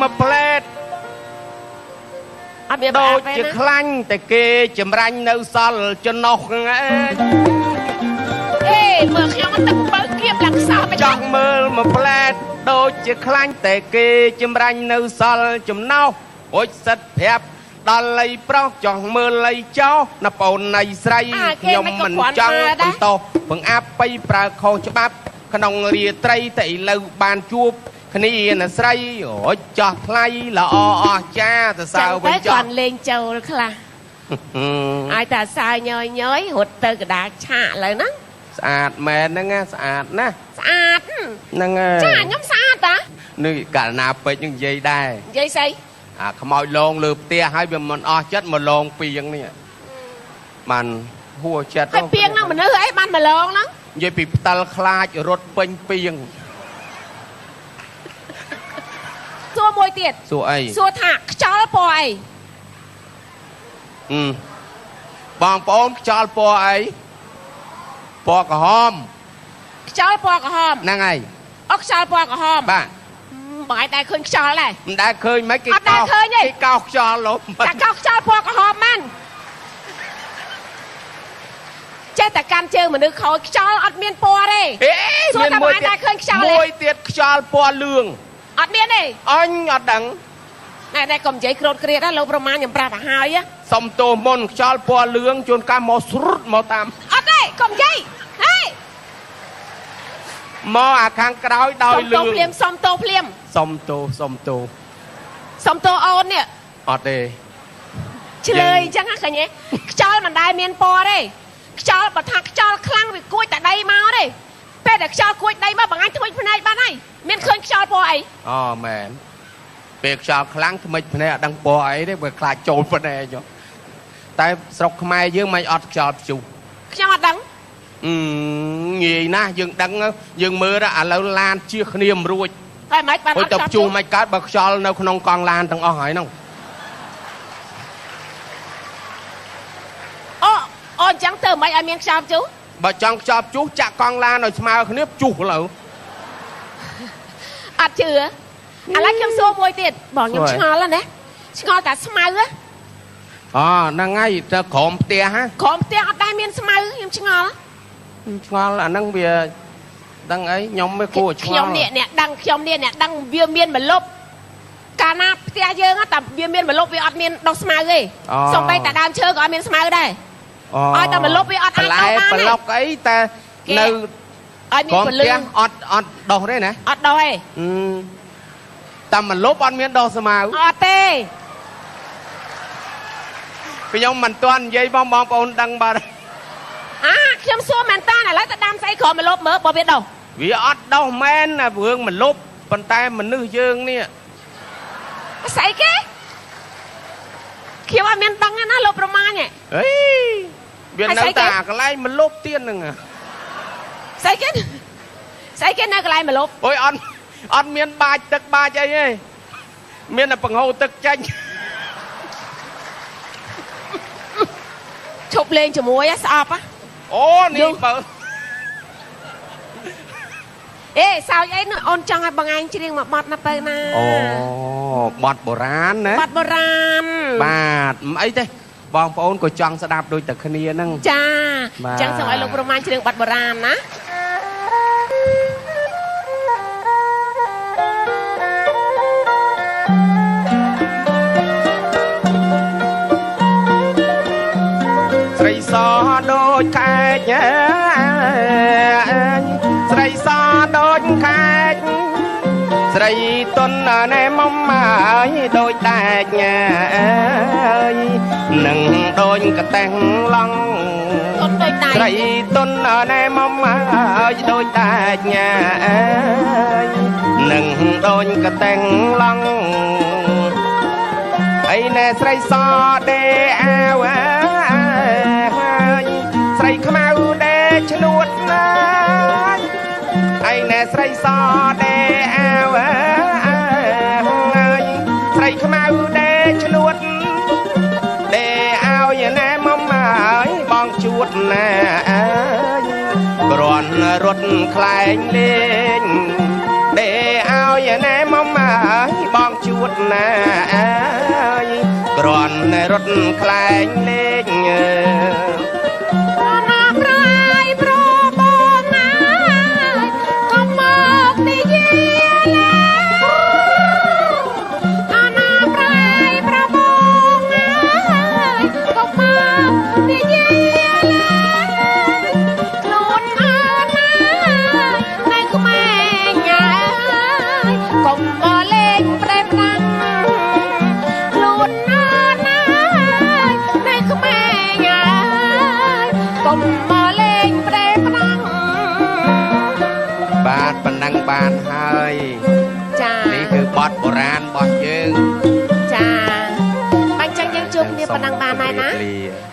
mà plét đôi chữ khanh tại kê chùm ranh nâu sol cho nọc ê mơ khéo nó tầm bơ kiếp làm sao mà chọn mơ mà plét đôi chữ khanh tại kê chùm ranh nâu sol chùm nọc ôi sạch phép đà lấy pro chọn mơ lấy cháu nà bồn này sray nhom mình chọn bằng to bằng áp bay pra khô cho bắp khả nông rìa tray tại lâu bàn chuột khní là sray ôi cho lay là cha tại sao vậy còn lên châu là ai ta sao nhoi nhói hụt từ cái đá chạ lại nó sạch mẹ nó nghe sạch nè sạch nó nghe chạ nhóm sạch á nơi cả nạp với những dây đai dây xây không ai lon lượp tia hai bên mình chết mà lon piêng nè mình hùa chết hai piêng nó mình nói ấy ban mà lon lắm dây bị tal khai rốt pin piêng xua môi tiệt xua ấy xua thạc cho bòi bong bóng cho bòi bò cả hôm cho bò cả hôm năng ngày ốc cho bò cả hôm bạn bòi tay khơi cho này đã khơi mấy cái cao cho lốp đã cao cho bò cả hôm man chết tại cam chơi mà nước khói cho ọt miên bò đây xua ta bòi tay khơi cho này môi tiệt cho bò lương ọt miên đi anh ọt đắng này đây cầm giấy cột kia đó lâuប្រមាណខ្ញុំប្រាប់ឲ្យហើយ សំតោមុនខ្យល់ពណ៌លឿងជួនកាលមកស្រុតមកតាមអត់ទេកុំជ័យហេមកអាខាងក្រោយដោយលឿងសំតោភ្លាមសំតោអូននេះអត់ទេឆ្លើយអញ្ចឹងឃើញទេខ្យល់មិនដែលមានពណ៌ទេខ្យល់បើថាខ្យល់ខ្លាំងវាគួចតែដីមកទេពេលតែខ្យល់គួចដីមកបងអញធ្វើភ្នែកបានហើយមានឃើញខ្យល់ពណ៌អីអូមែនពេលខ្យល់ខ្លាំងថ្មិចភ្នែកអត់ដឹងពណ៌អីទេបើខ្លាចចូលភ្នែកចុះតែស្រុកខ្មែរយើងមិនអត់ខ្យល់ព្យុះខ្ញុំអត់ដឹងងាយណាស់យើងដឹងយើងមើលឥឡូវឡានជៀសគ្នាមិនរួចហើយមិនបានអត់ខ្យល់ព្យុះមិនកើតបើខ្យល់នៅក្នុងកង់ឡានទាំងអស់ហើយហ្នឹងអូអញ្ចឹងទៅមិនឲ្យមានខ្យល់ព្យុះបើចង់ខ្យល់ព្យុះចាក់កង់ឡានឲ្យស្មើគ្នាព្យុះលើអត់ជឿឥឡូវខ្ញុំសួរមួយទៀតបងខ្ញុំឆ្ងល់ណាឆ្ងល់តែស្មៅហ្នឹងហើយទៅក្រោមផ្ទះហ៎ក្រោមផ្ទះអត់ដែរមានស្មៅខ្ញុំឆ្ងល់អាហ្នឹងវាដឹងអីខ្ញុំមិនគួរឆ្ងល់ខ្ញុំនេះអ្នកដឹងវាមានម្លប់កាលណាផ្ទះយើងតែវាមានម្លប់វាអត់មានដុះស្មៅទេសំបីតែដើមឈើក៏អត់មានស្មៅដែរឲ្យតែម្លប់វាអត់អាចដុះបានទេប្លុកអីតែនៅឲ្យមានពលឹងអត់ដុះទេណាអត់ដុះទេតែម្លប់អត់មានដុះស្មៅអត់ទេខ្ញុំមិនទាន់និយាយបងប្អូនដឹងបាទខ្ញុំសួរមែនតាឥឡូវទៅដាំស្អីក្រោមម្លប់មើលបើវាដុះវាអត់ដុះមែនណារឿងម្លប់ប៉ុន្តែមនុស្សយើងនេះស្អីគេខ្ញុំអត់មានដឹងណាលោកប្រមាញ់អីវានៅតែកន្លែងម្លប់ទៀតហ្នឹងស្អីគេនៅកន្លែងម្លប់អូយអត់មានបាច់ទឹកបាច់អីទេមានតែបង្ហូរទឹកចាញ់ឈប់លេងជាមួយស្អប់អូនេះបើអេសើចអីអូនចង់ឲ្យបងឯងច្រៀងមកបទណាទៅណាអូបទបុរាណណាបទបុរាណបាទអីទេបងប្អូនក៏ចង់ស្ដាប់ដូចតែគ្នាហ្នឹងចាអញ្ចឹងសូមឲ្យលោកប្រមាណច្រៀងបទបុរាណណាស្រីសដូចខែកស្រីសដូចខែកស្រីតុនណែមុំហើយដូចតែកនឹងដូចកតេះឡង់ស្រីតុនណែមុំហើយដូចតែកនឹងដូចកតេះឡង់អីណែស្រីសដេអាវស្រីខ្មៅដេឈ្នួតណាអីណែស្រីសដេអាវស្រីខ្មៅដេឈ្នួតដេឲ្យណែមុំហើយបងជួតណាគ្រាន់រត់ខ្លែងលេងដេឲ្យ យណែមកមកបងជួតណាអើយគ្រាន់តែរត់ខ្លែងលេង ណាប្រៃប្របងណាកុំមកនិយាយណាប្រៃប្របងណាកុំមកនិយាយខ្លួនណាណៃក្មេងហើយកុំមកលេងប្រេប្រាំងខ្លួនណាណៃក្មេងហើយកុំមកលេងប្រេប្រាំង បាទប៉ុណ្ណឹងបានហើយ ចា នេះគឺបទបុរាណរបស់យើង ចាបាញ់ចឹងយើងជួបគ្នាប៉ុណ្ណឹងបានហើយណា សូមជម្រាបលា